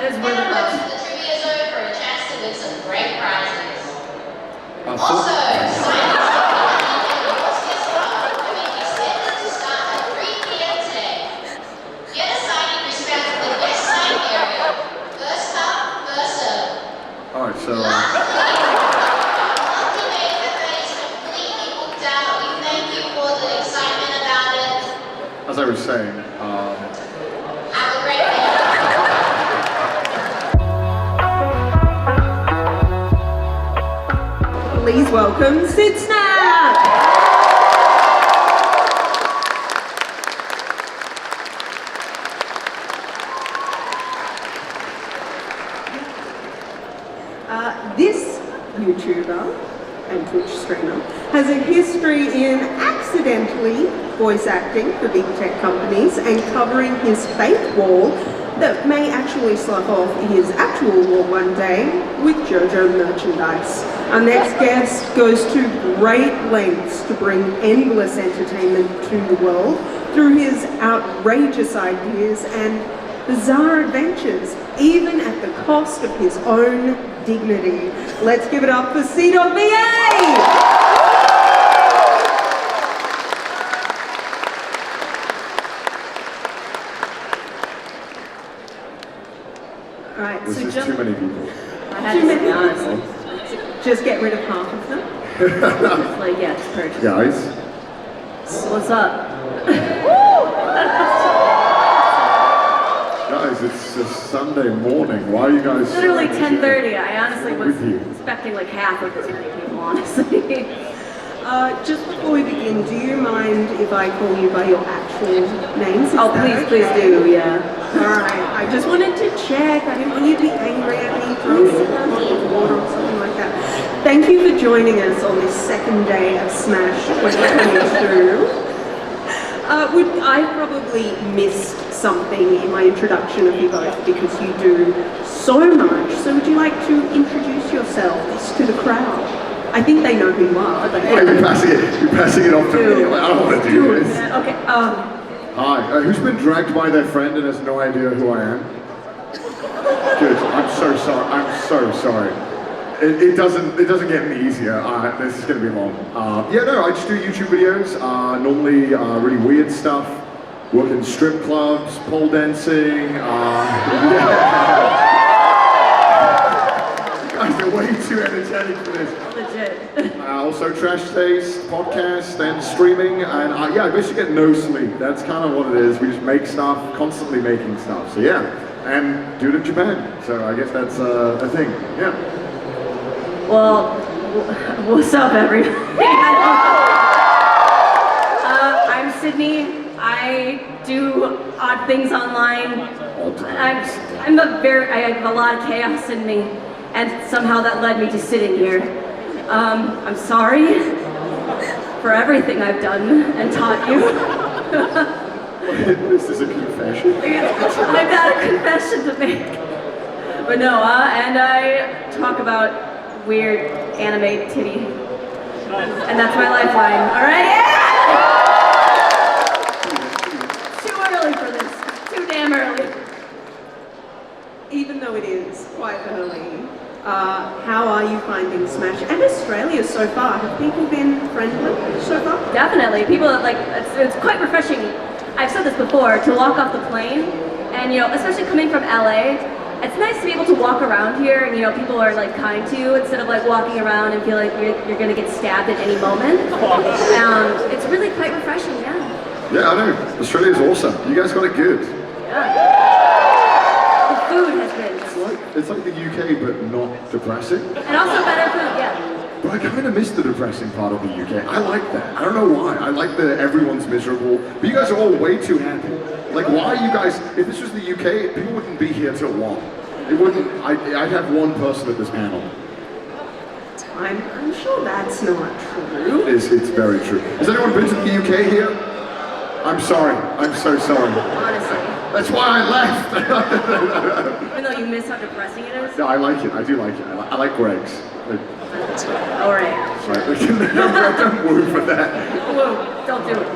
is really good. The trivia zone for a chance to win some great prizes. Also, sign up to make extended to start at 3 p.m. today. Get a signing wristband from the guest signing area. First come, first serve. Alright, so as I was saying, have a great day. Please welcome SydSnap! This YouTuber and Twitch streamer has a history in accidentally voice acting for big tech companies and covering his fake wall that may actually slap off his actual wall one day with JoJo merchandise. Our next guest goes to great lengths to bring endless entertainment to the world through his outrageous ideas and bizarre adventures, even at the cost of his own dignity. Let's give it up for CDawgVA! Alright, this so is too many people. I had to be honest. Just get rid of half of them. It's like, yeah, it's purchase. Guys, What's up? guys, it's a Sunday morning. Why are you guys... Literally 10:30. I honestly was With you. expecting like half of this many people, honestly. Just before we begin, do you mind if I call you by your actual names? Oh, please do, yeah. Alright, I just wanted to check. I didn't want you to be angry at me, throw me a bottle of water or something like that. Thank you for joining us on this second day of Smash 2022. I probably missed something in my introduction of you both because you do so much. So would you like to introduce yourselves to the crowd? I think they know who you are. But You're passing it off to me. I don't want to do this. Okay. Hi, who's been dragged by their friend and has no idea who I am? Good, I'm so sorry, I'm so sorry. It doesn't get any easier. This is going to be long. Yeah, no, I just do YouTube videos, normally really weird stuff, work in strip clubs, pole dancing, You guys are way too energetic for this. Legit. Also trash taste, podcast, and streaming, and yeah, I basically get no sleep. That's kind of what it is. We just make stuff, constantly making stuff. So yeah, and do it in Japan. So I guess that's a thing. Yeah. Well, what's up, everybody? I'm Sydney. I do odd things online. I have a lot of chaos in me, and somehow that led me to sitting here. I'm sorry for everything I've done and taught you. This is a confession. I've got a confession to make. But no, and I talk about weird anime titty. And that's my lifeline, alright? Too early for this. Too damn early. Even though it is quite early, how are you finding Smash and Australia so far? Have people been friendly so far? Definitely. People like it's quite refreshing. I've said this before, to walk off the plane and especially coming from LA, it's nice to be able to walk around here and people are like kind to you instead of like walking around and feel like you're gonna get stabbed at any moment. It's really quite refreshing, yeah. Yeah, I know. Australia's awesome. You guys got it good. Yeah. The food has been. It's like the UK, but not depressing. And also better food, yeah. But I kind of miss the depressing part of the UK. I like that. I don't know why. I like that everyone's miserable. But you guys are all way too happy. Like, why are you guys, if this was the UK, people wouldn't be here till 1. It wouldn't, I'd have one person at this panel. I'm sure that's not true. It's very true. Has anyone been to the UK here? I'm sorry. I'm so sorry. Honestly. That's why I left. Even though you miss how depressing it is? No, I like it. I do like it. I like Greg's. Alright. Don't woo for that. Whoa, don't do it.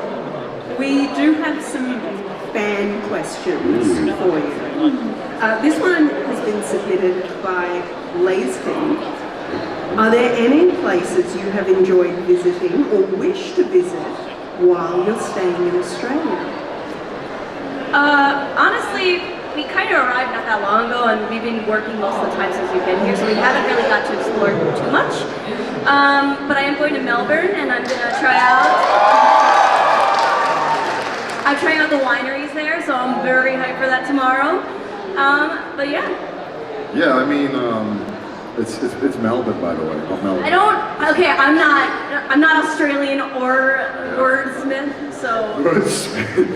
We do have some fan questions for you. This one has been submitted by Lays King. Are there any places you have enjoyed visiting or wish to visit while you're staying in Australia? Honestly, we kind of arrived not that long ago, and we've been working most of the time since we've been here, so we haven't really got to explore too much. But I am going to Melbourne, and I'm gonna try out. I'm trying out the wineries there, so I'm very hyped for that tomorrow. But yeah. Yeah, I mean, it's Melbourne, by the way, not Melbourne. Okay, I'm not Australian or wordsmith, so.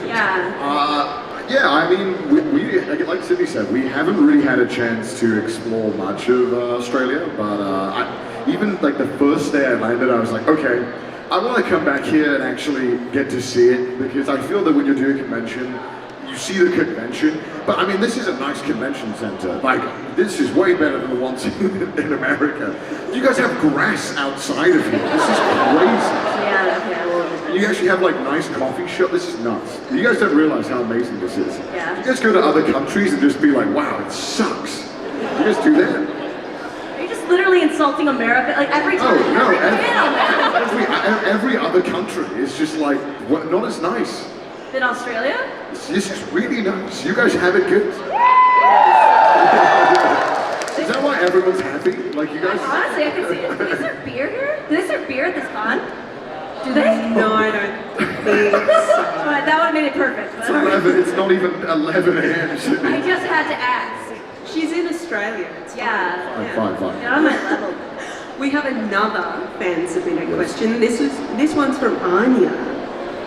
Yeah. Yeah, I mean, we like Sydney said, we haven't really had a chance to explore much of Australia, but even like the first day I landed, I was like, okay, I want to come back here and actually get to see it, because I feel that when you're doing a convention, you see the convention, but I mean, this is a nice convention center. Like, this is way better than the ones in America. You guys have grass outside of here. This is crazy. Yeah. You actually have like nice coffee shop. This is nuts. You guys don't realize how amazing this is. Yeah. You guys go to other countries and just be like, wow, it sucks. You guys do that. Are you just literally insulting America? Like every time. Oh, no, man. every other country is just like, not as nice. In Australia? This is really nice. You guys have it good. Is that why everyone's happy? Like you guys? Honestly, I can see it. Do they serve beer here? Do they serve beer at this con? Do they? No, I don't think so. But that would have made it perfect. It's not even 11 a.m. I just had to ask. She's in Australia. It's fine. Yeah. Fine. Get on my level. We have another fan submitted question. This one's from Anya.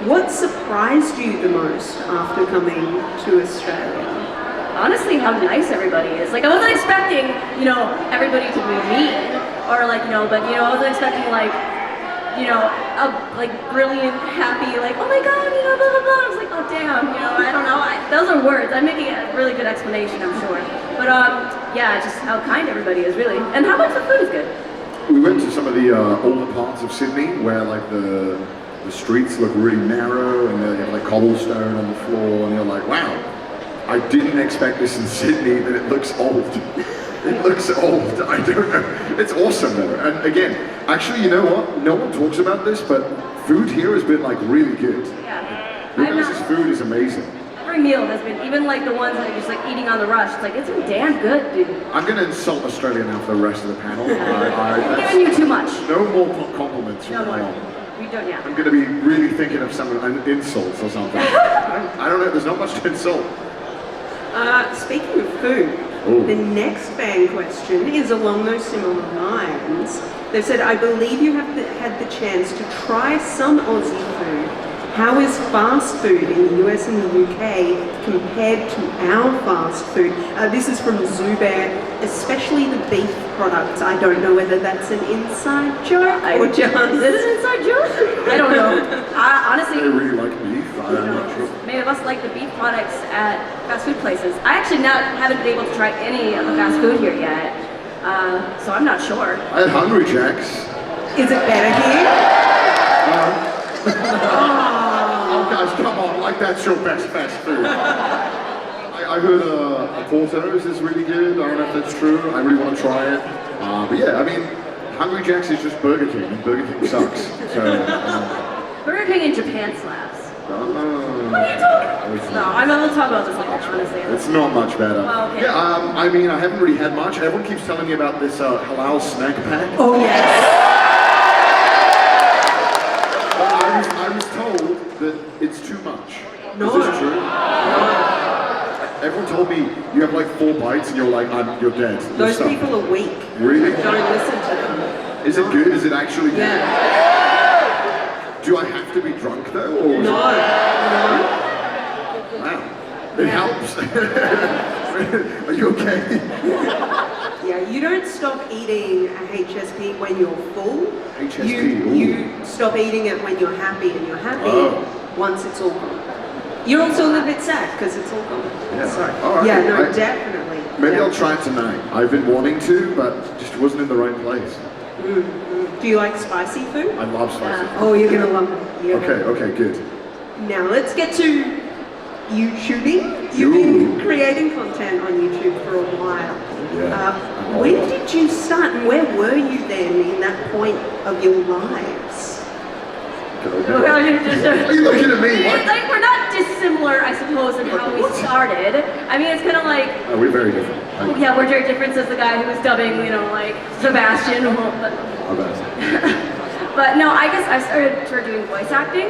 What surprised you the most after coming to Australia? Honestly, how nice everybody is. Like, I wasn't expecting, everybody to be mean, or like, but I wasn't expecting like, a brilliant, happy, like, oh my god, blah blah blah. I was like, oh damn, I don't know. Those are words. I'm making a really good explanation, I'm sure. But yeah, just how kind everybody is, really, and how much the food is good. We went to some of the older parts of Sydney where like the streets look really narrow and they have like cobblestone on the floor, and you're like, wow, I didn't expect this in Sydney, that it looks old. It looks old, I don't know. It's awesome though. And again, actually, you know what? No one talks about this, but food here has been like really good. Yeah. Your guys' food is amazing. Every meal has been, even like the ones that are just like eating on the rush, it's like, it's been damn good, dude. I'm gonna insult Australia now for the rest of the panel. I'm giving you too much. No more compliments from No now more. on. We don't, yeah. I'm gonna be really thinking of some insults or something. I don't know, there's not much to insult. Speaking of food, Ooh. the next fan question is along those similar lines. They've said, I believe you have had the chance to try some Aussie food. How is fast food in the US and the UK compared to our fast food? This is from Zubair, especially the beef products. I don't know whether that's an inside joke or just... Is this an inside joke? I don't know. Honestly, I really like beef. I'm not sure. many of us like the beef products at fast food places. I actually haven't been able to try any of the fast food here yet, so I'm not sure. I had Hungry Jack's. Is it better here? Oh guys, come on, like that's your best fast food. I heard a Porto's is really good. I don't know if that's true. I really want to try it. But yeah, I mean, Hungry Jack's is just Burger King, and Burger King sucks. So, Burger King in Japan slaps. What are you it's talking? No, I'm not going to talk about this later, honestly. It's not much better. Oh, okay. Yeah, I mean, I haven't really had much. Everyone keeps telling me about this halal snack pack. Oh yes. I was told that it's too much. No. Is this true? No. Everyone told me you have like 4 bites and you're like, you're dead. You're Those stuck. people are weak. Really? Don't listen to them. Is it good? Is it actually good? Yeah. Do I have to be drunk though? Or No. Wow. It helps. Are you okay? Yeah, you don't stop eating a HSP when you're full. HSP, You stop eating it when you're happy, and you're happy once it's all gone. You're also a little bit sad because it's all gone. Yeah. Sorry. All right. Yeah, no, definitely. Maybe I'll try it tonight. I've been wanting to, but just wasn't in the right place. Do you like spicy food? I love spicy food. Oh, you're gonna love it. Okay, good. Now let's get to YouTubing. You've been creating content on YouTube for a while. about. Yeah. When did you start and where were you then in that point of your lives? Are you looking at me? What? Like, we're not dissimilar, I suppose, in how we started. I mean, it's kind of like... We're very different. Yeah, we're very different, says the guy who was dubbing, you know, like, Sebastian. But, but no, I guess I started doing voice acting.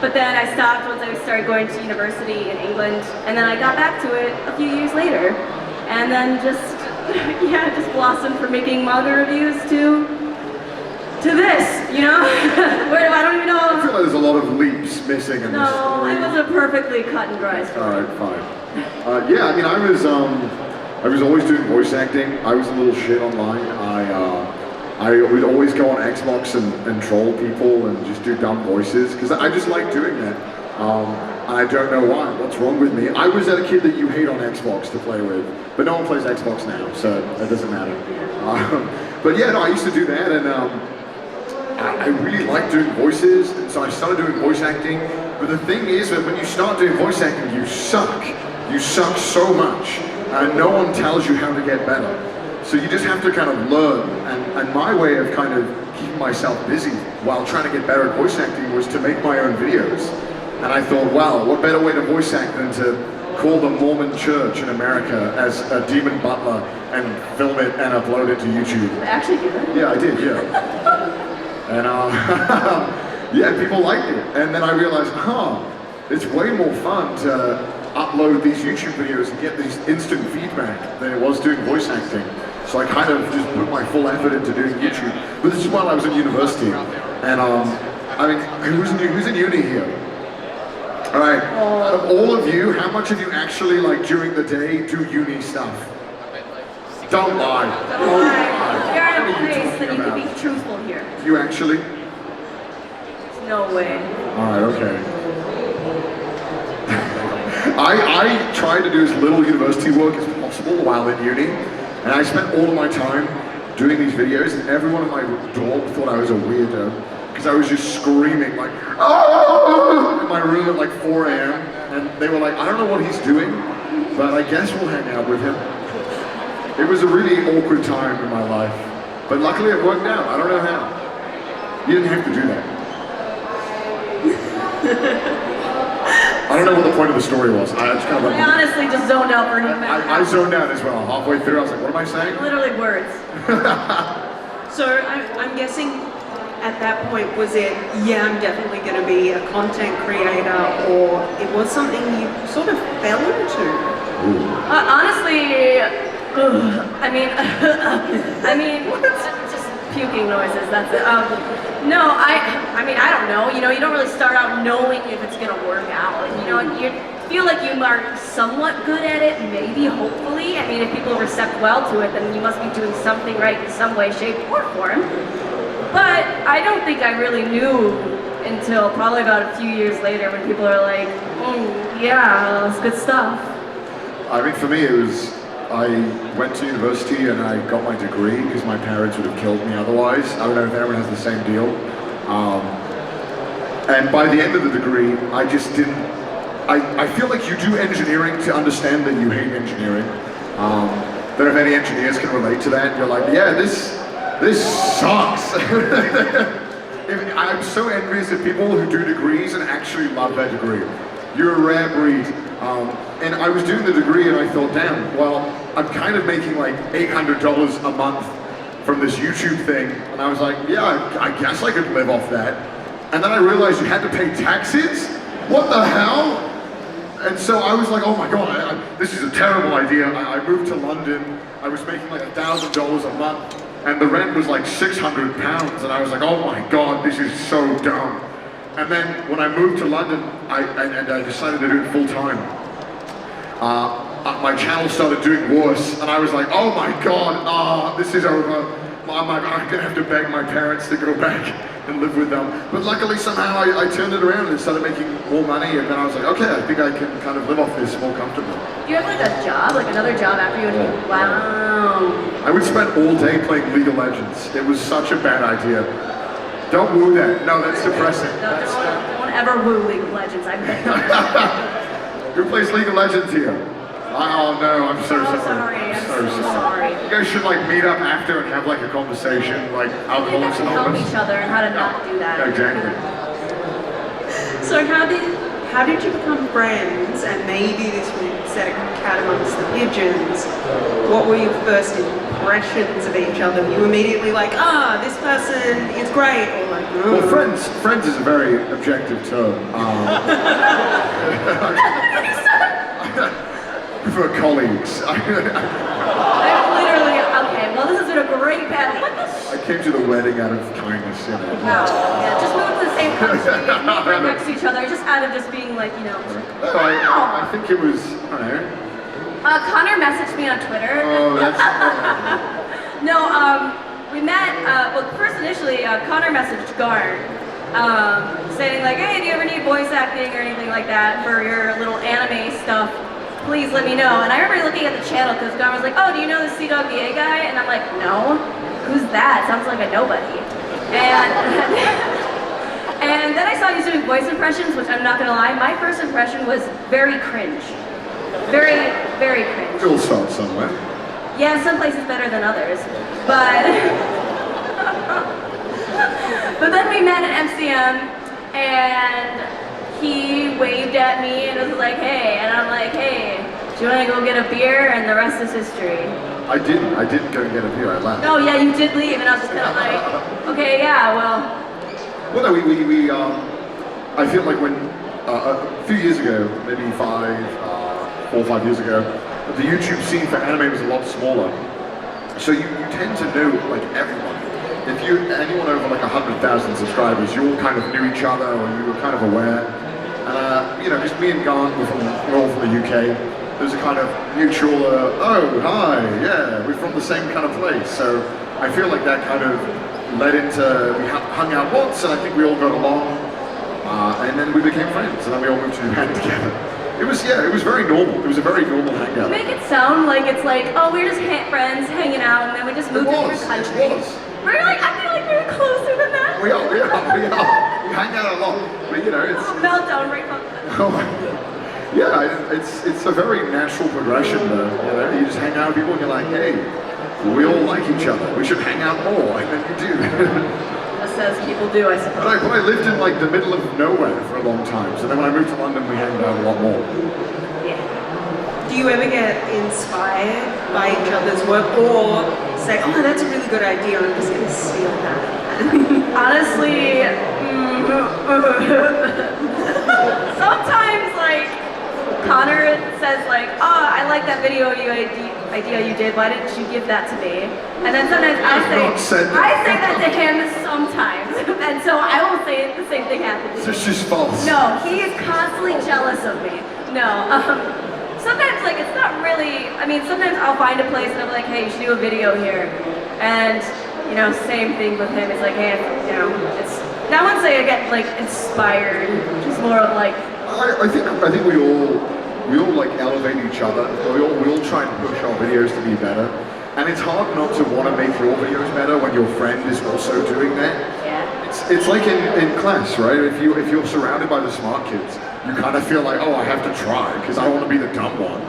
But then I stopped once I started going to university in England. And then I got back to it a few years later. And then just, yeah, just blossomed from making manga reviews to this, you know? Where I don't even know. I feel like there's a lot of leaps missing in this story. No, it was a perfectly cut and dry story. Alright, fine. Yeah, I mean, I was always doing voice acting. I was a little shit online. I would always go on Xbox and troll people and just do dumb voices, because I just like doing that. And I don't know why. What's wrong with me? I was that kid that you hate on Xbox to play with, but no one plays Xbox now, so that doesn't matter. But yeah, no, I used to do that, and I really like doing voices, and so I started doing voice acting. But the thing is that when you start doing voice acting, you suck. You suck so much, and no one tells you how to get better. So you just have to kind of learn, and my way of kind of keeping myself busy while trying to get better at voice acting was to make my own videos. And I thought, wow, what better way to voice act than to call the Mormon church in America as a demon butler and film it and upload it to YouTube. Actually do that? Yeah, I did, yeah. And yeah, people liked it. And then I realized, it's way more fun to upload these YouTube videos and get these instant feedback than it was doing voice acting. So I kind of just put my full effort into doing YouTube. But this is while I was in university. And I mean, who's in uni here? All right, out of all of you, how much of you actually, like, during the day, do uni stuff? Don't lie. Don't lie. You're in a place that you can be truthful here. You actually? No way. Alright, okay. I tried to do as little university work as possible while in uni, and I spent all of my time doing these videos, and everyone in my dorm thought I was a weirdo, because I was just screaming like, oh, in my room at like 4 a.m. And they were like, I don't know what he's doing, but I guess we'll hang out with him. It was a really awkward time in my life, but luckily it worked out. I don't know how. You didn't have to do that. I don't know what the point of the story was. I just kind of I honestly just zoned out for a minute. I zoned out as well. Halfway through, I was like, what am I saying? Literally words. So I'm guessing at that point, was it, yeah, I'm definitely going to be a content creator, or it was something you sort of fell into? Honestly, I mean, just puking noises, that's it. No, I mean, I don't know. You know, you don't really start out knowing if it's going to work out. You know, you feel like you are somewhat good at it, maybe, hopefully. I mean, if people recept well to it, then you must be doing something right in some way, shape, or form. But I don't think I really knew until probably about a few years later when people are like, yeah, it's good stuff. I mean, for me, it was, I went to university and I got my degree because my parents would have killed me otherwise. I don't know if everyone has the same deal. And by the end of the degree, I just didn't, I feel like you do engineering to understand that you hate engineering. Don't know if any engineers can relate to that. You're like, yeah, this sucks. I'm so envious of people who do degrees and actually love that degree. You're a rare breed. And I was doing the degree and I thought, damn, well, I'm kind of making like $800 a month from this YouTube thing. And I was like, yeah, I guess I could live off that. And then I realized you had to pay taxes? What the hell? And so I was like, oh my God, this is a terrible idea. I moved to London. I was making like $1,000 a month. And the rent was like 600 pounds. And I was like, oh my God, this is so dumb. And then when I moved to London, I decided to do it full time. My channel started doing worse, and I was like, oh my God, this is over. I'm gonna have to beg my parents to go back and live with them. But luckily somehow I turned it around and started making more money, and then I was like, okay, I think I can kind of live off this more comfortably. Do you have like a job, like another job after you would wow. I would spend all day playing League of Legends. It was such a bad idea. Don't woo that. No, that's depressing. No, don't ever woo League of Legends, I bet. Who plays League of Legends here? Oh no, I'm so Oh, sorry. sorry. I'm so so sorry. You guys should like meet up after and have like a conversation, like We Alcoholics have to help Anonymous. each other and how to not do that. Exactly. So how did you become friends? And maybe this would set a cat amongst the pigeons. What were your first impressions of each other? Were you immediately like, this person is great, or like, oh. Well, friends is a very objective term. For colleagues. I'm literally, okay, well this has been a great panel. What the I came to the wedding out of kindness, you know. Wow. Yeah, just move to the same country, meet right next to each other, just out of just being like, No, I think it was, I don't know. Connor messaged me on Twitter. Oh, that's... No, we met, well first initially, Connor messaged Garn, saying like, hey, do you ever need voice acting or anything like that for your little anime stuff? Please let me know. And I remember looking at the channel because Garn was like, oh, do you know the CDawgVA guy? And I'm like, no. Who's that? Sounds like a nobody. And and then I saw you doing voice impressions, which I'm not gonna lie, my first impression was very cringe. Very, very cringe. We'll start somewhere. Yeah, some places better than others. But but then we met at MCM and he waved at me and was like, hey, and I'm like, hey, do you wanna go get a beer? And the rest is history. I didn't go get a beer, I left. Oh yeah, you did leave, and I was just kind of like, okay, yeah, well. Well, no, I feel like when, a few years ago, maybe 4 or 5 years ago, the YouTube scene for anime was a lot smaller. So you tend to know, like, everyone. If anyone over like 100,000 subscribers, you all kind of knew each other, or you were kind of aware. And, you know, just me and Garn, we're all from the UK. There's a kind of mutual, oh, hi, yeah, we're from the same kind of place. So I feel like that kind of led into, we hung out once and I think we all got along. And then we became friends and then we all moved to Japan together. It was very normal. It was a very normal hangout. You make it sound like it's like, oh, we're just friends hanging out and then we just moved to a different country. It was. We're like, I feel like we're closer than that. We are. We hang out a lot. But you know, it's... Meltdown right from Yeah, it's a very natural progression though, you know, you just hang out with people and you're like, hey, we all like each other, we should hang out more, and then you do. As says people do, I suppose. But I lived in like the middle of nowhere for a long time, so then when I moved to London we hanged out a lot more. Yeah. Do you ever get inspired by each other's work, or say, oh, that's a really good idea, I'm just going to steal that? Honestly, sometimes like Connor says like, oh, I like that video idea you did, why didn't you give that to me? And then sometimes I say that to him sometimes, and so I will say the same thing happens. It's just false. No, he is constantly jealous of me. No, sometimes like it's not really, I mean sometimes I'll find a place and I'm like, hey, you should do a video here. And you know, same thing with him, it's like, hey, you know, it's, I wouldn't say I get like inspired, just more of like, I think we all like elevate each other. We all try and push our videos to be better. And it's hard not to want to make your videos better when your friend is also doing that. yeah. It's like in class, right? If you're surrounded by the smart kids, you kind of feel like, oh, I have to try because I don't want to be the dumb one.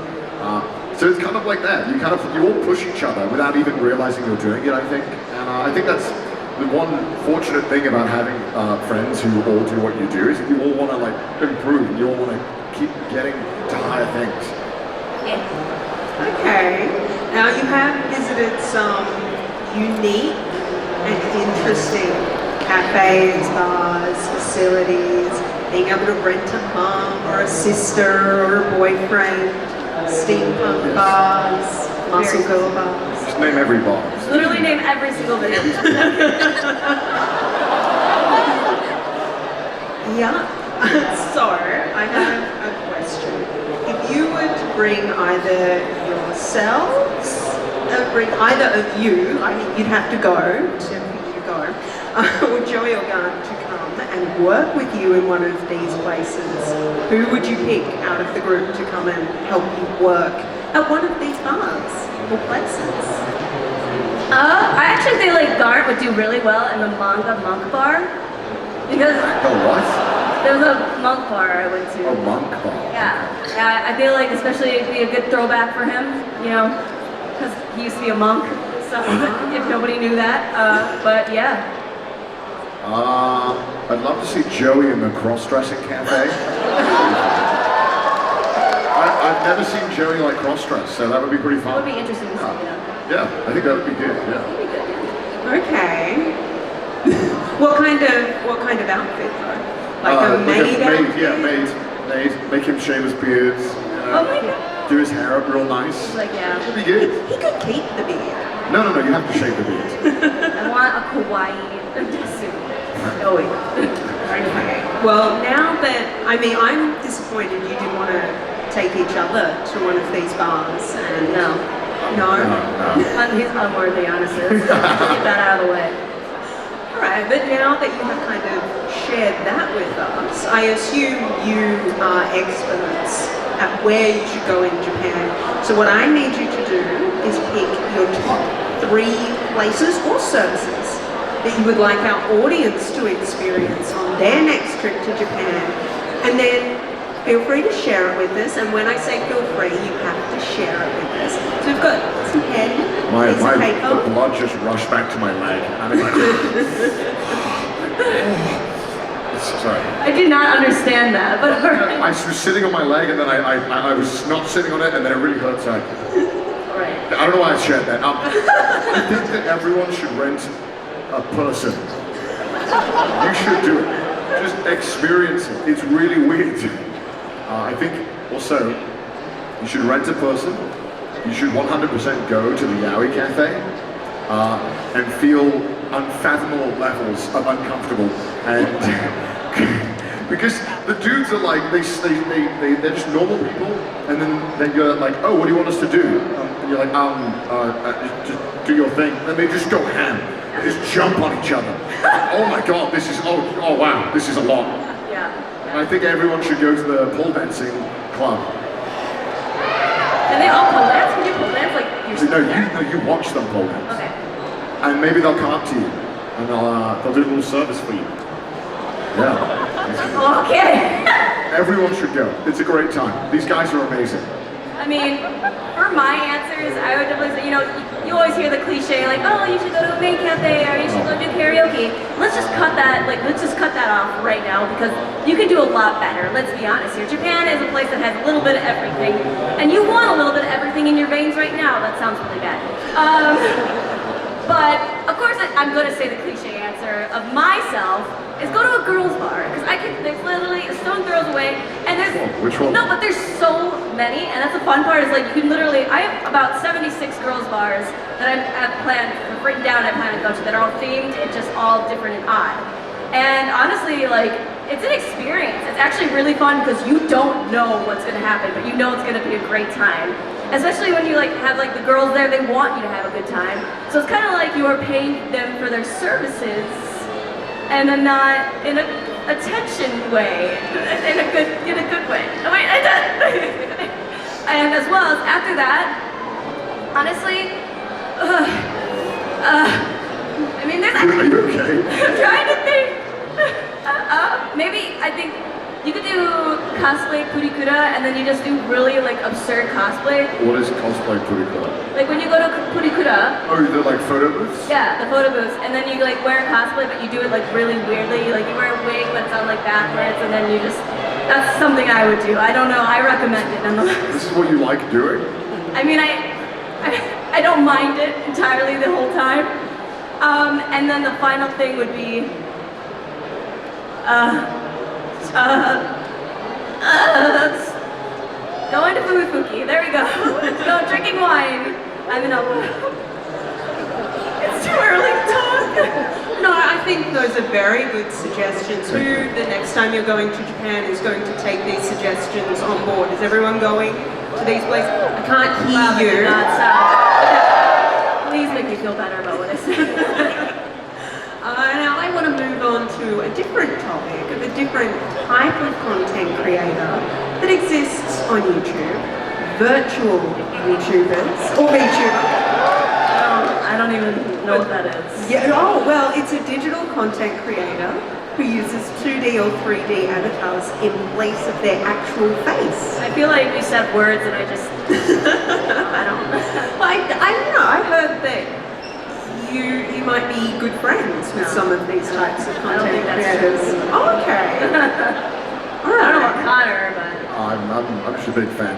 So it's kind of like that. You all push each other without even realizing you're doing it, I think. And I think that's the one fortunate thing about having friends who all do what you do is that you all want to like improve. You all want to keep getting to higher things. Yeah. Okay. Now you have visited some unique and interesting cafes, bars, facilities, being able to rent a mom or a sister or a boyfriend, steampunk bars, muscle girl bars. Just name every bar. Literally name every single video. Yeah. So, I have a question. If you were to bring either yourselves, bring either of you, I mean, you'd have to go, or Joey or Garn to come and work with you in one of these places, who would you pick out of the group to come and help you work at one of these bars or places? I actually think like Garn would do really well in the manga monk bar because The what? There was a monk bar I went to. Oh, monk bar. Yeah, I feel like especially it'd be a good throwback for him, you know, because he used to be a monk, so if nobody knew that, but yeah. I'd love to see Joey in the cross-dressing cafe. I've never seen Joey like cross-dress, so that would be pretty It fun. would be interesting to see, Yeah, I think that would be good, yeah. Okay. What kind of outfit though? Like a maid outfit? Yeah, maid. Make him shave his beard. Oh my god. Do his hair up real nice. Like, yeah. It'd be good. He could keep the beard. No, you have to shave the beard. I want a kawaii suit. Oh wait. Okay. Well, now that, I mean, I'm disappointed you didn't want to take each other to one of these bars and... No. No? He's unworthy, honestly. Let's get that out of the way. Alright, but now that you have kind of shared that with us, I assume you are experts at where you should go in Japan. So what I need you to do is pick your top 3 places or services that you would like our audience to experience on their next trip to Japan. And then feel free to share it with us, and when I say feel free, you have to share it with us. So we've got some pen, piece of paper. The blood just rushed back to my leg. Sorry. I did not understand that, but alright. I was sitting on my leg, and then I was not sitting on it, and then it really hurt. So I don't know why I shared that. I think that everyone should rent a person. You should do it. Just experience it. It's really weird. I think also you should rent a person. You should 100% go to the Yaoi Cafe and feel unfathomable levels of uncomfortable. And because the dudes are like, they're just normal people, and then you're like, oh, what do you want us to do? And you're like, just do your thing. And they just go ham. They just jump on each other. Oh my god, this is, oh wow, this is a lot. Yeah. And I think everyone should go to the pole dancing club. Can they all pole dance? Can you pole dance like yourself? You watch them pole dance. Okay. And maybe they'll come up to you and they'll do a little service for you. Yeah. Okay. Everyone should go. It's a great time. These guys are amazing. I mean, for my answers, I would definitely say, you know, you always hear the cliche, like, oh, you should go to a maid cafe, or you should go do karaoke. Let's just cut that off right now, because you can do a lot better, let's be honest here. Japan is a place that has a little bit of everything, and you want a little bit of everything in your veins right now. That sounds really bad. But, of course, I'm going to say the cliche answer of myself is go to a girls' bar, because there's literally a stone throws away, and there's... Which one? No, but there's so many, and that's the fun part, is like, you can literally, I have about 76 girls' bars that I've written down, I plan to go to, that are all themed, and just all different and odd. And honestly, like, it's an experience. It's actually really fun, because you don't know what's going to happen, but you know it's going to be a great time. Especially when you have the girls there, they want you to have a good time. So it's kind of like you are paying them for their services, and not in a attention way, in a good way. Oh wait, I did. And as well as after that, honestly, I mean, there's actually. Are you okay? I'm trying to think. Maybe I think. You could do cosplay purikura, and then you just do really absurd cosplay. What is cosplay purikura? Like when you go to purikura. Oh, the photo booths? Yeah, the photo booths, and then you wear a cosplay, but you do it really weirdly. Like you wear a wig, but it's on backwards, and then you just. That's something I would do. I don't know. I recommend it nonetheless. This is what you like doing? I mean, I don't mind it entirely the whole time. And then the final thing would be. Going to Fumifuki, there we go. Go drinking wine. I mean, it's too early to talk. No, I think those are very good suggestions. Who, the next time you're going to Japan, is going to take these suggestions on board? Is everyone going to these places? I can't hear you. Please make me feel better about what I said. Now I want to move on to a different topic of a different type of content creator that exists on YouTube. Virtual YouTubers, or VTuber. I don't even know what that is. Yeah, oh, well, it's a digital content creator who uses 2D or 3D avatars in place of their actual face. I feel like you said words and I just, I don't know. I don't know, I heard that you might be good friends with some of these types of I don't content think that's creators. true. Oh, okay. I don't know about Connor, but I'm just a big fan.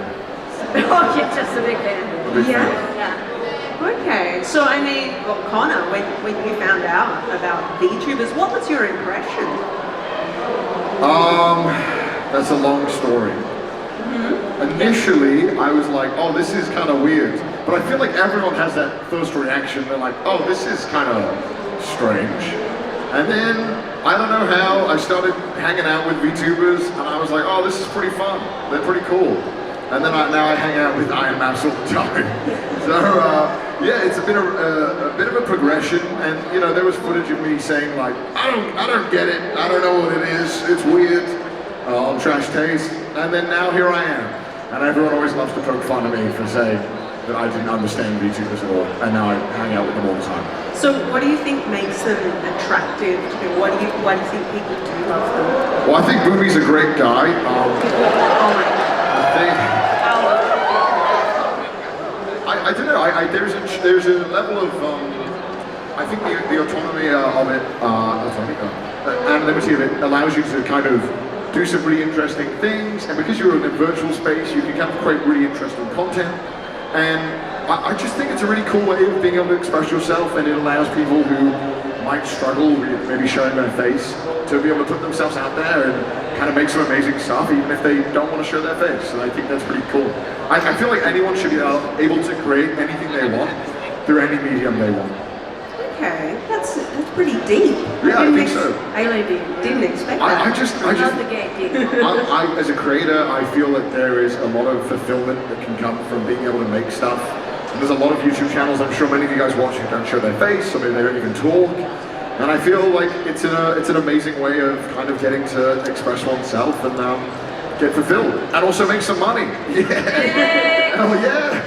oh, you're just a big fan. A big Yeah. fan. Yeah. Okay, so I mean, well, Connor, when you found out about VTubers, what was your impression? That's a long story. Initially, I was like, oh, this is kind of weird. But I feel like everyone has that first reaction. They're like, oh, this is kind of strange. And then, I don't know how, I started hanging out with VTubers, and I was like, oh, this is pretty fun. They're pretty cool. And then now I hang out with Iron Mouse all the time. So, yeah, it's been a bit of a progression. And, you know, there was footage of me saying, like, I don't get it. I don't know what it is. It's weird. On Trash Taste. And then now here I am. And everyone always loves to poke fun at me for saying that I didn't understand VTubers at all. And now I hang out with them all the time. So what do you think makes them attractive to you? Why do you think people do love them? Well, I think Booby's a great guy. Oh my I don't know. There's a level of I think the autonomy of it, anonymity of it allows you to kind of do some really interesting things, and because you're in a virtual space, you can kind of create really interesting content. And I just think it's a really cool way of being able to express yourself, and it allows people who might struggle with maybe showing their face to be able to put themselves out there and kind of make some amazing stuff, even if they don't want to show their face. And I think that's pretty cool. I feel like anyone should be able to create anything they want through any medium they want. Okay, that's pretty deep. Yeah, I think so. I didn't expect that. I love the gay people. As a creator, I feel that there is a lot of fulfillment that can come from being able to make stuff. And there's a lot of YouTube channels, I'm sure many of you guys watch, who don't show their face, or maybe they don't even talk. And I feel like it's an amazing way of kind of getting to express oneself and get fulfilled. And also make some money. Yeah! Oh yeah!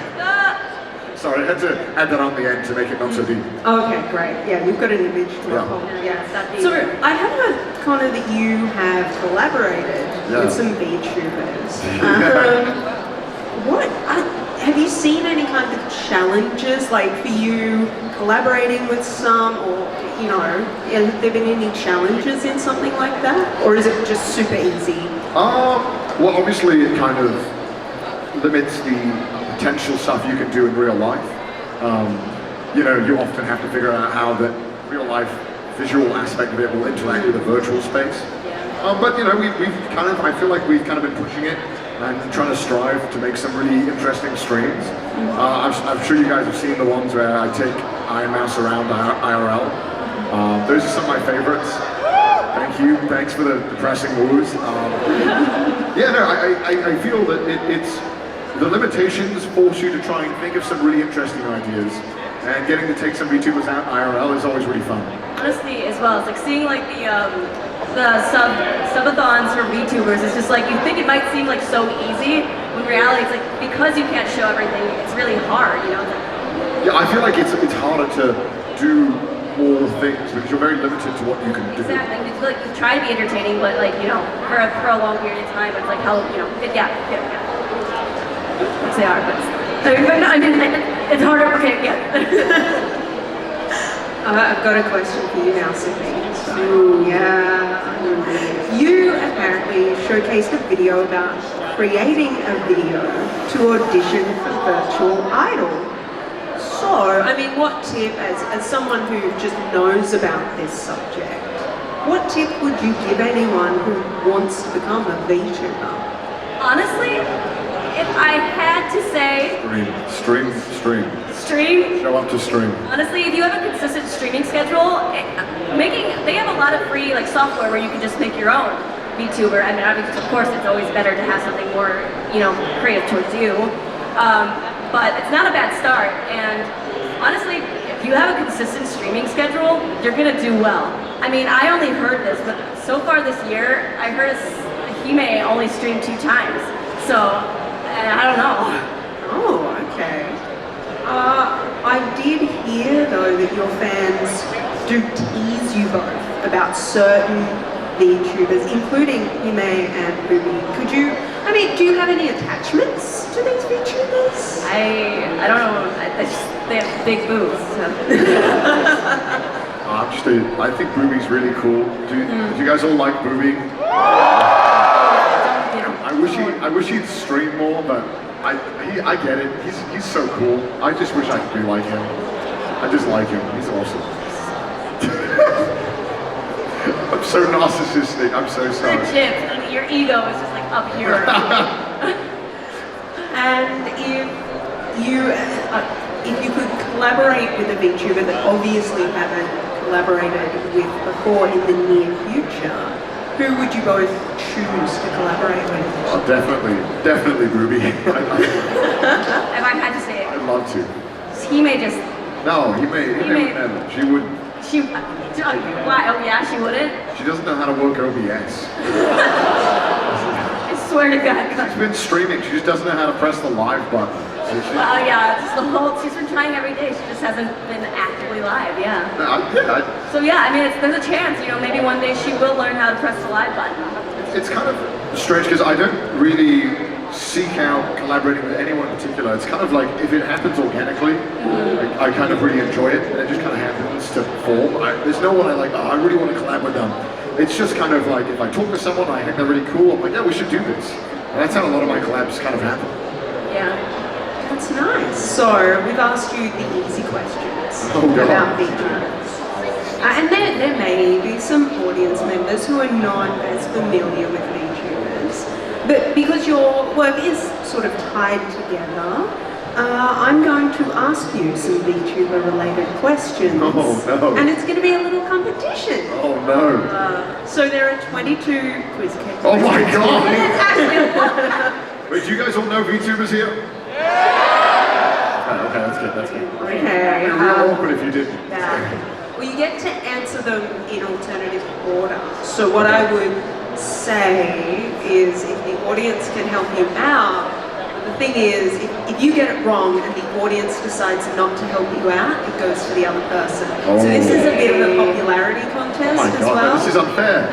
Sorry, I had to add that on the end to make it not so deep. Okay, great. Yeah, you've got an image to Yeah. uphold. Yeah, it's not deep. So I have heard, Connor, that you have collaborated Yeah. with some VTubers. Have you seen any kind of challenges, like for you collaborating with some, or have there been any challenges in something like that, or is it just super easy? Well, obviously it kind of limits the potential stuff you can do in real life. You often have to figure out how the real life visual aspect of it will interact with the virtual space. But I feel like we've kind of been pushing it and trying to strive to make some really interesting streams. I'm sure you guys have seen the ones where I take Iron Mouse around IRL. Those are some of my favorites. Thank you. Thanks for the depressing woos. I feel that it's the limitations force you to try and think of some really interesting ideas, and getting to take some VTubers out IRL is always really fun. Honestly, as well, it's like seeing like the subathons for VTubers. It's just like you think it might seem like so easy, when in reality it's like because you can't show everything, it's really hard. It's like, Yeah, I feel like it's harder to do more things because you're very limited to what you can do. exactly. You feel like you try to be entertaining, but like for a long period of time, it's like how yeah. Which they are, but it's harder. Okay, yeah. I've got a question for you now, Sydney. Ooh, yeah. You apparently showcased a video about creating a video to audition for Virtual Idol. So, what tip, as someone who just knows about this subject, what tip would you give anyone who wants to become a VTuber? Honestly, if I had to say... Stream? Show up to stream. Honestly, if you have a consistent streaming schedule, they have a lot of free software where you can just make your own VTuber. Of course, it's always better to have something more, creative towards you. But it's not a bad start. And honestly, if you have a consistent streaming schedule, you're gonna do well. I only heard this, but so far this year, I heard he may only stream 2 times. So, I don't know. Oh, okay. I did hear, though, that your fans do tease you both about certain VTubers, including Hime and Ruby. Do you have any attachments to these VTubers? I don't know. They have big boobs. So. I think Booby's really cool. Do you guys all like Booby? I wish he'd stream more, but I get it. He's so cool. I just wish I could be like him. I just like him. He's awesome. I'm so narcissistic. I'm so sorry. You're chipped. Your ego is just like up here. And if you could collaborate with a VTuber that obviously haven't collaborated with before in the near future, who would you both choose to collaborate with? Oh, definitely Ruby. If I had to say it. I'd love to. He may just. No, he may never. She would. Why? Oh yeah, she wouldn't? She doesn't know how to work OBS. I swear to God. She's been streaming, she just doesn't know how to press the live button. Well, yeah, she's been trying every day, she just hasn't been actively live, yeah. So yeah, I mean, there's a chance, maybe one day she will learn how to press the live button. It's kind of strange because I don't really seek out collaborating with anyone in particular. It's kind of like if it happens organically, I kind of really enjoy it, and it just kind of happens to form. There's no one I like, I really want to collab with them. It's just kind of like if I talk to someone, I think they're really cool, I'm like, yeah, we should do this. And that's how a lot of my collabs kind of happen. Yeah. That's nice. So, we've asked you the easy questions about VTubers. And there may be some audience members who are not as familiar with VTubers. But because your work is sort of tied together, I'm going to ask you some VTuber-related questions. Oh, no. And it's going to be a little competition. Oh, no. So there are 22 quiz questions. Oh, my God. That's actually a lot. Wait, do you guys all know VTubers here? Okay, that's good. Okay. It'd be real awkward if you didn't. Well, you get to answer them in alternative order. So what I would say is if the audience can help you out, the thing is, if you get it wrong and the audience decides not to help you out, it goes to the other person. Oh. So this is a bit of a popularity contest Oh my as God, well. this is unfair.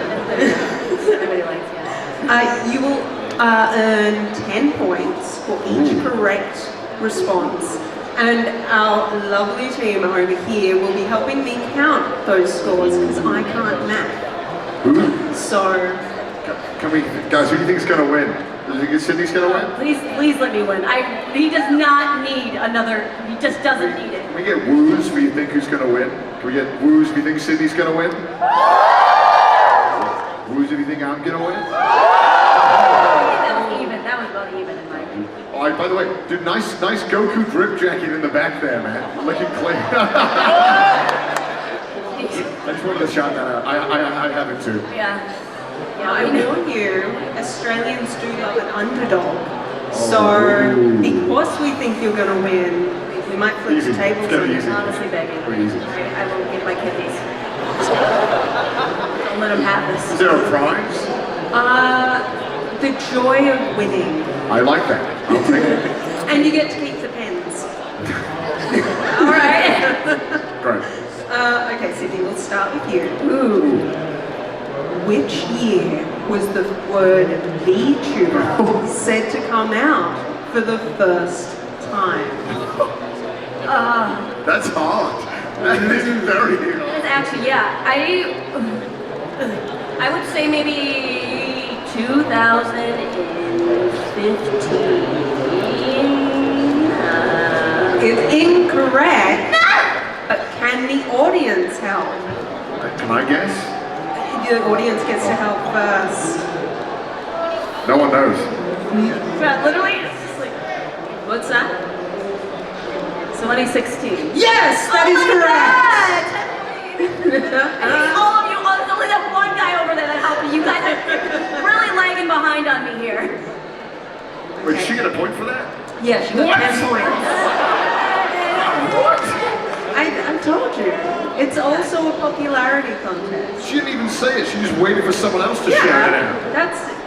Everybody likes it. You will earn 10 points for each correct response. And our lovely team over here will be helping me count those scores because I can't math. So, Can we, guys, who do you think is going to win? Do you think Sydney's going to win? Please let me win. He does not need another, he just doesn't need it. Can we get woos if you think who's going to win? Can we get woos if you think Sydney's going to win? Woos if you think I'm going to win? That was about even in my opinion. Oh, by the way, dude, nice Goku drip jacket in the back there, man. Looking clean. I just wanted to shout that out. I have it too. Yeah. I warn you, Australians do love an underdog. So, because we think you're going to win, we might flip the tables. It's gonna be easy. Honestly begging. Pretty easy. I won't give my kidneys. Don't let them have this. Is there a prize? The joy of winning. I like that. I'll take it. And you get to keep the pens. All right. Great. Okay, Sydney, we'll start with you. Ooh. Which year was the word VTuber said to come out for the first time? That's hard. That is very hard. It's actually, yeah. I would say maybe 2015. It's incorrect. But can the audience help? Can I guess? The audience gets to help first. No one knows. But literally, it's just like, what's that? 2016. Yes, that is correct. All of you, there's only that one guy over there that helped me. You guys are really lagging behind on me here. Wait, she get a point for that? Yeah, she got What? 10 points. What? I told you. It's also a popularity contest. She didn't even say it. She just waited for someone else to shout it out.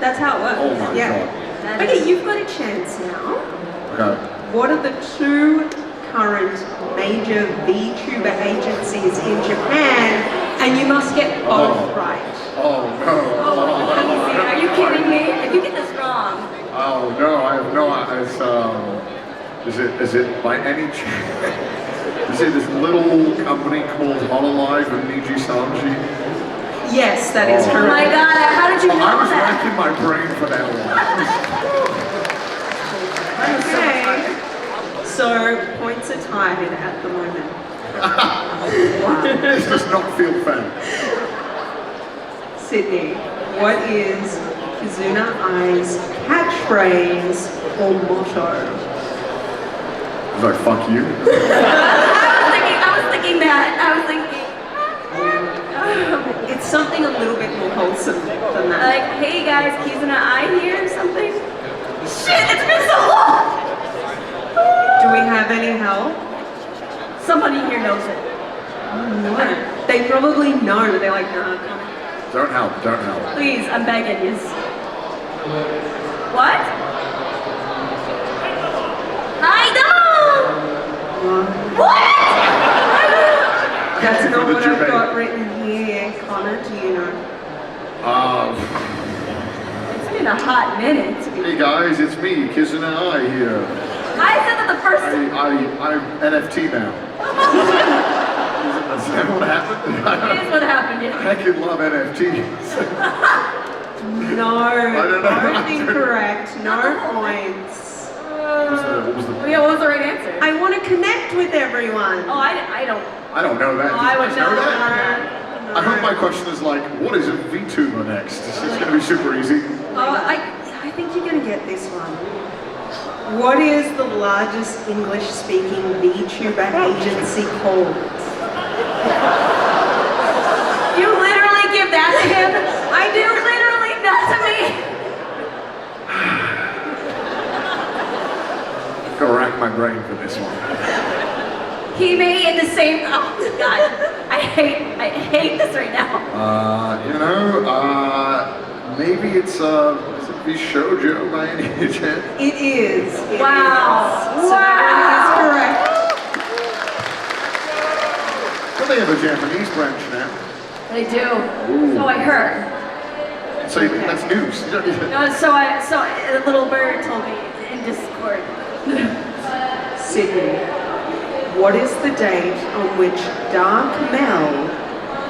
That's how it works. Oh my God. Okay, you've got a chance now. Okay. What are the two current major VTuber agencies in Japan? And you must get both right. Oh no. Easy. Are you kidding me? If you get this wrong. Oh no, I have no idea. Is it by any chance? Is it this little company called Hololive and Niji Sanji? Yes, that is Oh correct. my god, how did you know I was that? racking my brain for that Okay. So points are tied at the moment. one. This does not feel fair. Sydney, what is Kizuna Ai's catchphrase or motto? He's like, fuck you. I was thinking that. It's something a little bit more wholesome than that. Like, hey guys, Kizuna I here or something? Shit, it's been so long! Do we have any help? Somebody here knows it. No. They probably know. They're like, no, come on. Don't help. Please, I'm begging you. What? I know! What? That's not For the what I've debate. got written here. Connor, do you know? It's been a hot minute. Hey guys, it's me, Kizuna I here. I said that the first. I'm NFT now. Is that what happened? It is what happened, yeah. I can love NFTs. No, don't know. both incorrect. No points. What was the Yeah, what was the right answer? I want to connect with everyone. Oh, I don't. I don't know that. Oh, I would Did you know know that. I hope my question is like, what is a VTuber next? It's going to be super easy. Oh, I think you're going to get this one. What is the largest English-speaking VTuber agency called? You literally give that to him? I do literally not to me. Go rack my brain for this one. He may in the same. Oh God, I hate this right now. Maybe it's is it Shoujo by any chance? It is. Wow. So that one is correct. Well, they have a Japanese branch now. They do. Ooh. So I heard. So that's news. You don't need to... No, so a little bird told me in Discord. Sydney, what is the date on which Dark Mel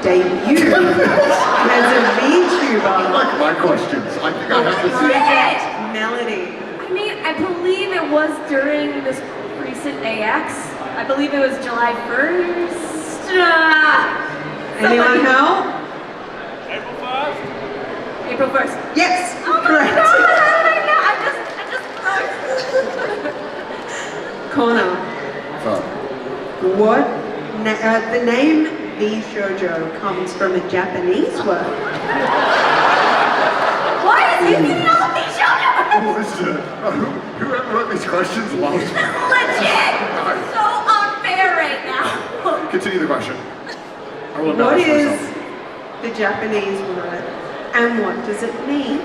debuted as a VTuber? I like my questions. I think I have to see. Shit! Melody. I mean, I believe it was during this recent AX. I believe it was July 1st. Anyone help? April 1st. Yes, Oh my correct. God! How did I know? I just. Connor, So, what the name V-Shoujo comes from a Japanese word. Why is he getting all these shoulders? whoever wrote these questions lost This me. is legit so unfair right now. Continue the question. I will What embarrass is myself. the Japanese word and what does it mean?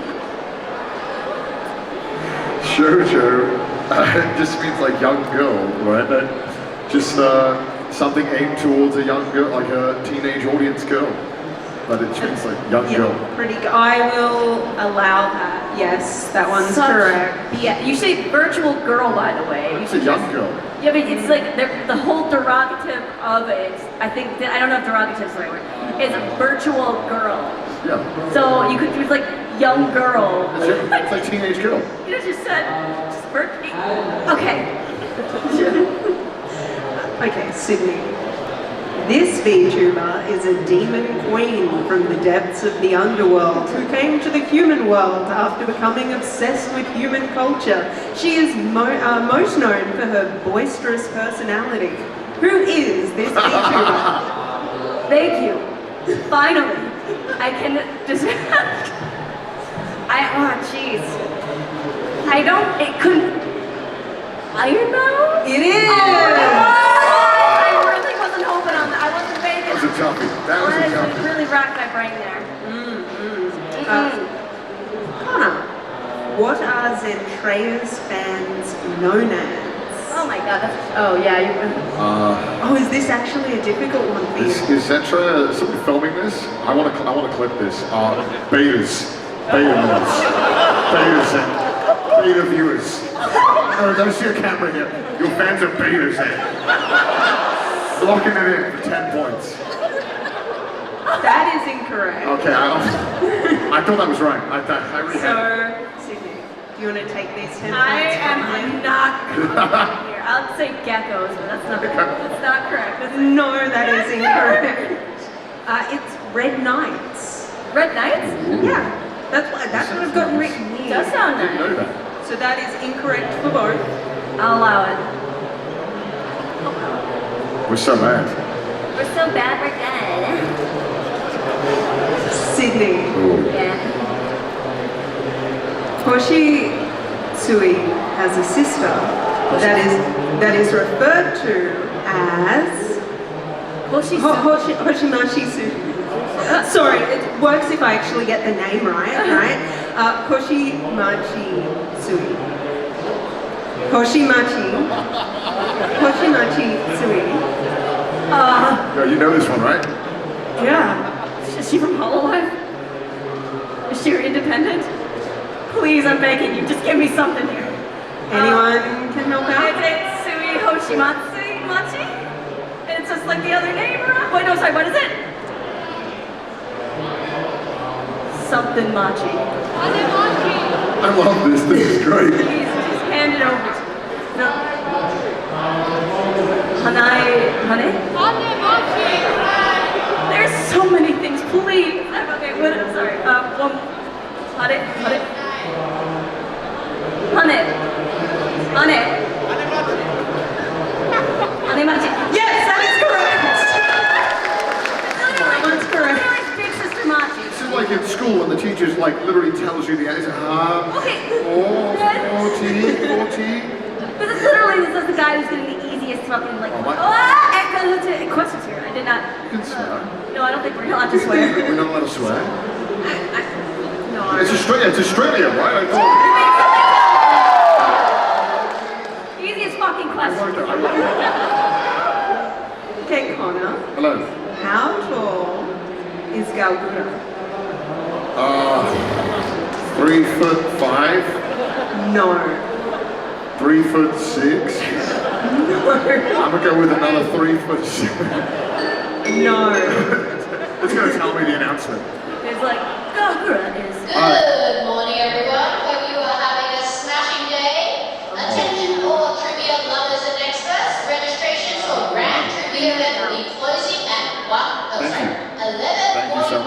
Shoujo just means like young girl, right? That just something aimed towards a young girl, like a teenage audience girl. But it means like young girl. Pretty good. I will allow that. Yes, that one's correct. Yeah, you say virtual girl, by the way. It's a young girl. Yeah, but it's like the whole derogative of it. I think I don't know if derogative is the right word. Is virtual girl. Yeah. So you could use like young girl. It's like teenage girl. You just said just okay. Okay, Sydney. This VTuber is a demon queen from the depths of the underworld who came to the human world after becoming obsessed with human culture. She is most known for her boisterous personality. Who is this VTuber? Thank you. Finally, I can just. Jeez. I don't. It couldn't. Iron Mouse? It is! I really wasn't hoping on that. I wasn't That was a thinking. toughie. That was a I toughie. really racked my brain there. Connor, what are Zentrea's fans known as? Oh my god, that's. Oh yeah, you. Oh, is this actually a difficult one for you? Is Zentra somebody filming this? I want to clip this. Betas. Beta viewers. Oh, don't see a camera here. Your fans are betas here. Locking it in for 10 points. That is incorrect. Okay, I thought that was right. I really had. So, Sydney, do you want to take these 10 points? I am not here. I'll say geckos, but that's not correct. No, that is incorrect. It's red knights. Red Knights? Yeah, that's what I've gotten written here. Does sound I didn't know nice. that. So that is incorrect for both. I'll allow it. We're so bad. We're so bad, we're good. Sydney. Ooh. Yeah. Hoshi Tsui has a sister that is referred to as Hoshimachi Tsui. Sorry, it works if I actually get the name right? Hoshimachi Tsui. Hoshimachi Tsui. Yeah, you know this one, right? Yeah. Is she from Hololive? Is she independent? Please, I'm begging you, just give me something here. Anyone can help out? It's Sui Hoshimatsu Machi? And it's just like the other name, right? Wait, no, sorry, what is it? Something Machi. I love this. This is great. Please, just hand it over to me. No. Hane? There's so many things, please. Okay, what? Sorry. Hane. Hanemachi. Yes, that is correct. That's correct. It's Big Sister Machi. This is like in school when the teacher's like literally tells you the answer. Okay. 40. This is literally the guy who's getting the easiest fucking like. Oh, my. Questions here. I did not. You can swear. No, I don't think we're allowed to swear. We're not allowed to swear. No. It's Australia, right? I thought. Easiest fucking I question. wonder. Okay, Connor. Hello. How tall is Galgura? 3'5". No. 3'6". No. I'm gonna go with another 3'6". No. It's gonna tell me the announcement. It's like Gogura is. Good morning, everyone. Hope you are having a smashing day. Attention all trivia lovers and experts. Registrations for Grand Trivia event will be closing at 11:45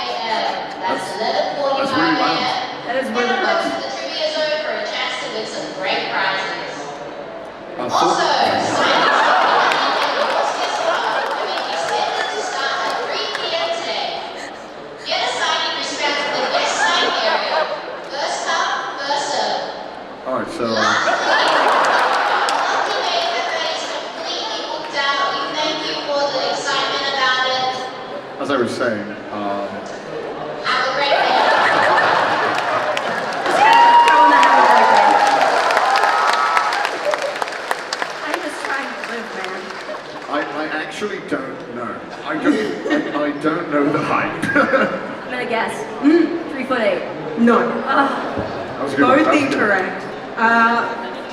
a.m. That's 11:45 really loud. a.m. That is really Head on loud. over to the trivia zone for a chance to win some great prizes. Also, Also, sign up to yours gets started. Will be extended to start at 3 p.m. today. Get a signing wristband from the guest signing area. First come, first serve. alright, so Lucky May cafe is completely booked out. We thank you for the excitement about it. as I was saying, Have a great day. I'm just trying to live, man. I actually don't know. I don't know the height. I'm gonna guess. 3'8". No. That was a good one. Both That was good. incorrect.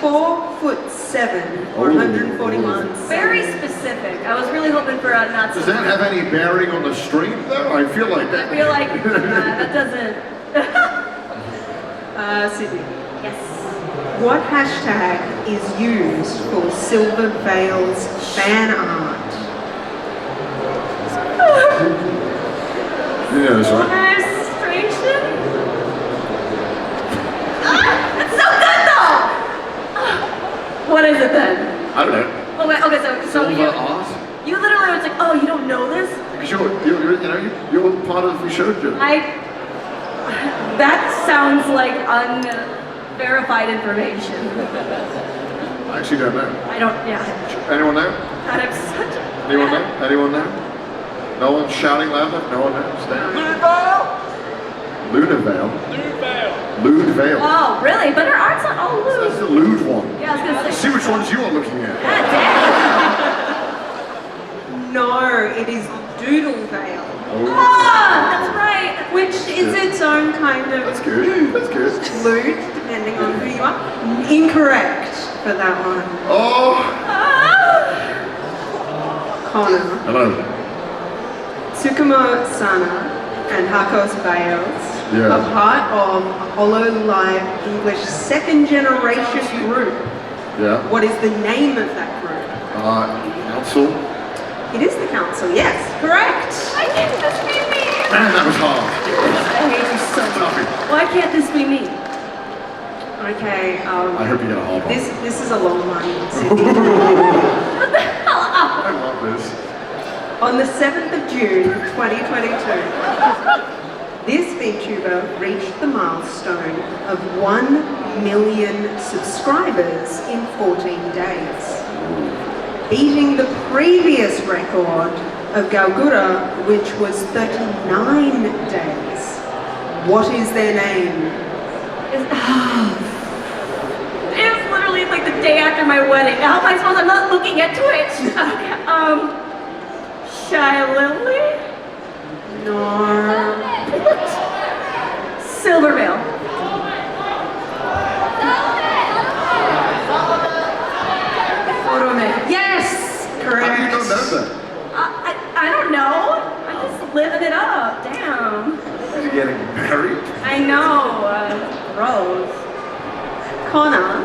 4'7", 141. Very specific. I was really hoping for a not so. Does that have any bearing on the stream though? I feel like that. I feel like that doesn't. Sydney. Yes. What hashtag is used for Silver Veil's fan art? You know this, right? Illustration? It's so good though! What is it then? I don't know. Okay, so Silver you art? literally was like, oh, you don't know this? Because you're part of the show, Joe. That sounds like unverified information. I actually don't know. I don't, yeah. Anyone know? God, I'm such a... Anyone know? Anyone know? No one's shouting loud enough? No one knows? Luna Veil? Lewd Veil. Oh, really? But her art's not all That's loose. the lewd one. Yeah, I was gonna say. See which ones you are looking at. God damn. it is DoodleVale, Ah, that's right. which is its own kind of That's good. That's good. mood, depending on who you are. Incorrect for that one. Oh. Connor. Hello. Tsukumo Sana and Hakos Bayos Yeah. are part of a HoloLive English second generation group. Yeah. What is the name of that group? Council. It is the council, yes, correct. Why can't this be me? Man, that was hard. I hate you so much. Toughy. Why can't this be me? Okay, I hope you get a hard one. this is a long one. I love this. On the 7th of June, 2022, this VTuber reached the milestone of 1 million subscribers in 14 days, beating the previous record of Galgura, which was 39 days. What is their name? It's literally like the day after my wedding. How am I supposed? I'm not looking at Twitch. Okay, Shy Lily? No. Silvervale. Yes! How do you Correct. not know that? I don't know. I'm just living it up. Damn. You're getting married? I know. Rose. Connor,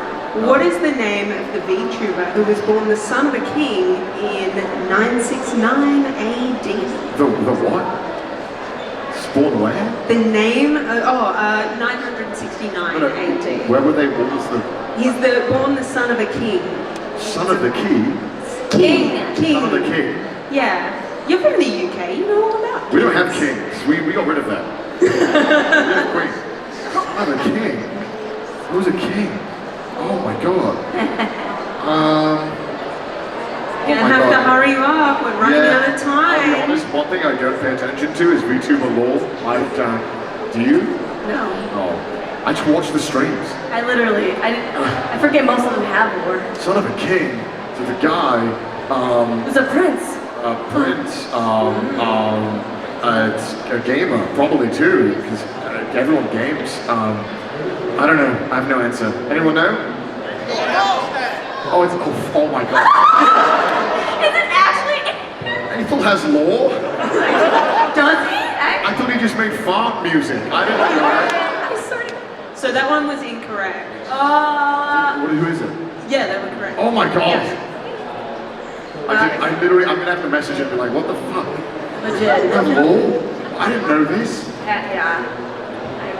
what is the name of the VTuber who was born the son of a king in 969 AD? The what? Spawn where? The name of, 969 No, AD. where were they? What was the He's born the son of a king. son of the key? King. Son of the king. Yeah. You're from the UK, you know all about We don't kings. have kings. We got rid of that. We have queens. Son of a king. Who's a king? Oh my god. You're gonna have to hurry up, we're running out of I'll be time. honest, one thing I don't pay attention to is VTuber lore. I don't. Do you? No. Oh. I just watch the streams. I forget most of them have lore. Son of a king. So the guy, There's a prince. Prince, it's a gamer, probably too, because everyone games. I don't know. I have no answer. Anyone know? Oh, oh my god. Is it actually? April has lore? Does he? I thought he just made fart music. I didn't know that. I sort of. So that one was incorrect. Who is it? Yeah, they were correct. Oh my god. I'm gonna have to message him and be like, what the fuck? You Legit. have lore? I didn't know this. Yeah.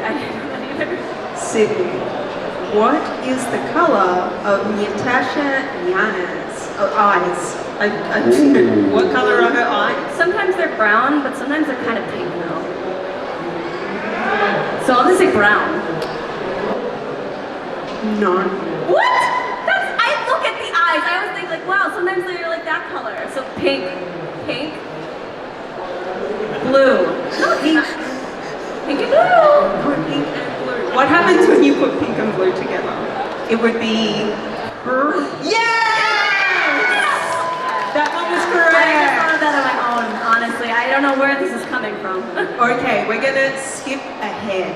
I didn't know that either. Sydney, what is the color of Natasha Yana's eyes? Ooh. What color are her eyes? Sometimes they're brown, but sometimes they're kind of pink now. So I'll just say brown. No. What? I look at the eyes. I always think like, wow, sometimes they're like that color. So pink, blue. No, pink. Pink and blue. Oh, pink and blue. What happens when you put pink and blue together? It would be... Yes! That one was I just correct. thought of that on my own, honestly. I don't know where this is coming from. Okay, we're gonna skip ahead.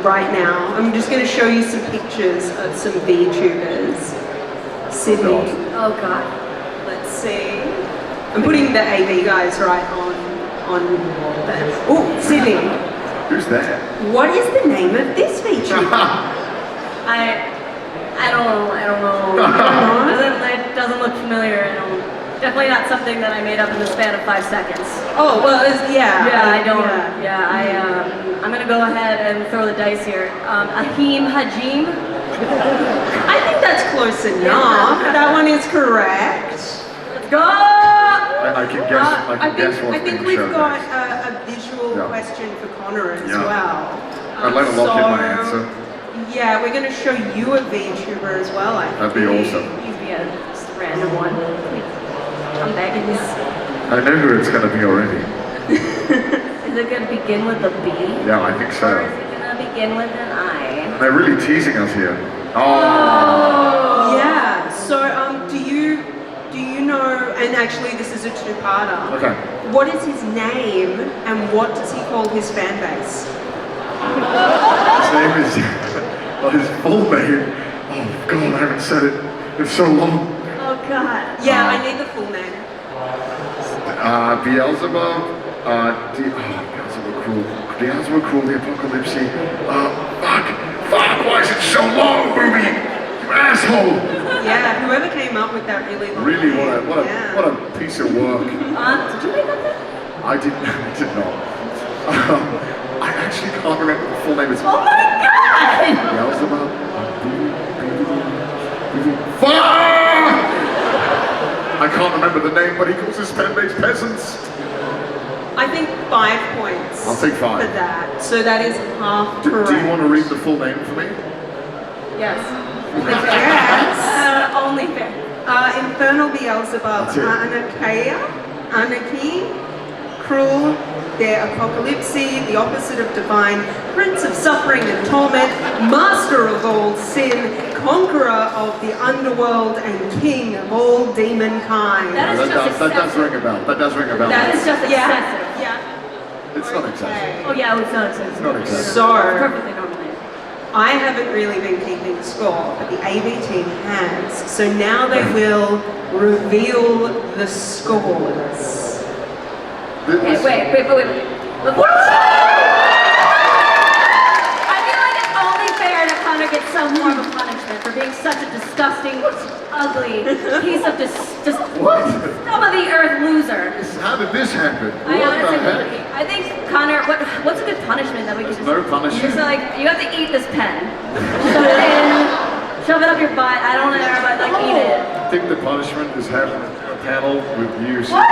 Right now, I'm just gonna show you some pictures of some VTubers. Sydney, Oh god. let's see. I'm putting the AV guys right on the... Oh, Sydney, Who's that? what is the name of this VTuber? I don't know. It doesn't look familiar. Definitely not something that I made up in the span of 5 seconds. Oh, well, yeah. Yeah, I don't. Yeah. I'm gonna go ahead and throw the dice here. Ahim Hajim. I think that's close enough. That one is correct. Let's go! I can guess. I can guess what's I think being we've shown got next. a visual Yeah. question for Connor as Yeah. well. I'd like to lock in my answer. Yeah, we're going to show you a VTuber as well, I think. That'd be awesome. Please be just a random one. Please. I'm begging this. I know who it's gonna be already. Is it gonna begin with a B? Yeah, I think Or is so. it gonna begin with an I? They're really teasing us here. Oh. Oh! Yeah, so do you Do you know, and actually this is a two-parter. Okay. What is his name and what does he call his fan base? His name is, well, his full name, oh God, I haven't said it in so long. Oh God. Yeah, I need the full name. Beelzebub, Beelzebub Cruel, the Apocalypse, fuck, why is it so long, Booby? You asshole! Yeah, whoever came up with that really long Really, name. what a piece of work. Did you make up that? I did not. I actually can't remember the full name. It's Oh my God! Beelzebub. Fuck! I can't remember the name, but he calls his fan base peasants. I think 5 points. I'll take 5. For that. So that is half correct. Do you want to read the full name for me? Yes. Yes. Only fair. Infernal Beelzebub, That's it. Anarchy, Cruel, the Apocalypse, the opposite of divine, Prince of suffering and torment, Master of all sin, Conqueror of the underworld, and King of all demonkind. That is just that does excessive. ring a bell. That does ring a bell. That is just excessive. Yeah. It's not excessive. Oh yeah, it's not excessive. It's not excessive. It's So, perfectly normal. I haven't really been keeping score, but the AV team has. So now they will reveal the scores. Okay, wait. Before I feel like it's only fair to Connor get some form of punishment for being such a disgusting, ugly piece of just scum of the earth loser. How did this happen? I What honestly, the heck? I think Connor, what's a good punishment that we can just? no punishment. Just like you have to eat this pen, shove it up your butt. I don't know, but like eat it. I think the punishment is having a panel with you. What?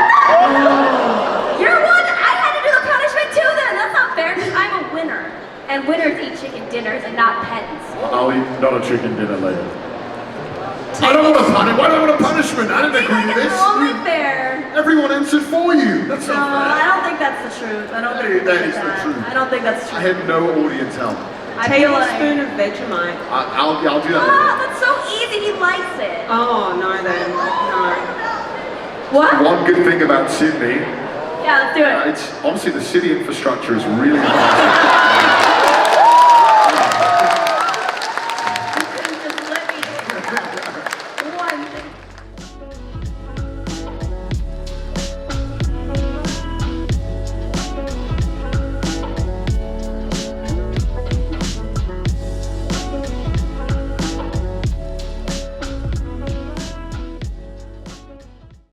You're one. I had to do the punishment too. Then that's not fair. Because I'm a winner, and winners eat chicken dinners and not pens. I'll eat not a chicken dinner later. I don't want a punishment. Why do I want a punishment? I didn't I think agree to like this. it's only fair. Everyone answered for you. That's No, not I fair. don't think that's the truth. I don't think That is the truth. I don't think that's I true. had no audience help. I feel like. Tablespoon of Vegemite. I'll do that Ah, later. that's so easy. He likes it. Oh, no then. No. What? One good thing about Sydney, Yeah, let's do it. it's obviously the city infrastructure is really impressive.